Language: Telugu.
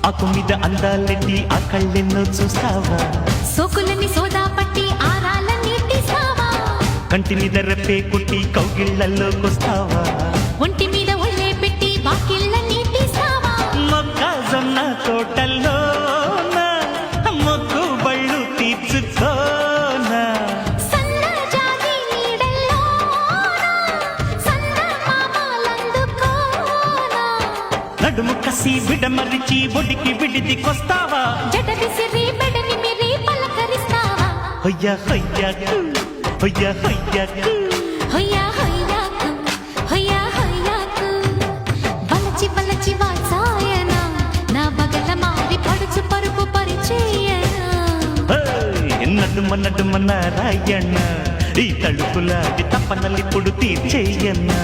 ఆకు మీద అందాలెట్టి ఆ కళ్ళెన్నో చూస్తావా సోకులని సోదా పట్టి ఆరాలన్నీ తీసావా కంటి మీద రెప్పే కుట్టి కౌగిళ్లలోకొస్తావా ఒంటి మీద ఒళ్ళే పెట్టి వాకిళ్ళన్నీ తీసావా మొక్కజొన్న తోటల్లో మొక్కు బళ్ళు తీర్చుకోనా సన్నజాజి నీడల్లోన సన్నమామలందుకోనా నడుము కసి విడమరిచి ఒడికి విడిదికొస్తావా జడ విసిరి బెడని మిరి పలకరిస్తావా హొయ్యా హొయ్యాకు హొయ్యా హొయ్యాకు హొయ్యా హొయ్యాకు హొయ్యా హొయ్యాకు బలచి బలచి వాచాయనా నా బగల మారి పడుచు పరుపు పరిచయనా నడుమ నడుమ నారాయణ ఈ తడుపులాడి తప్పనల్లిప్పుడు తీర్చేయన్నా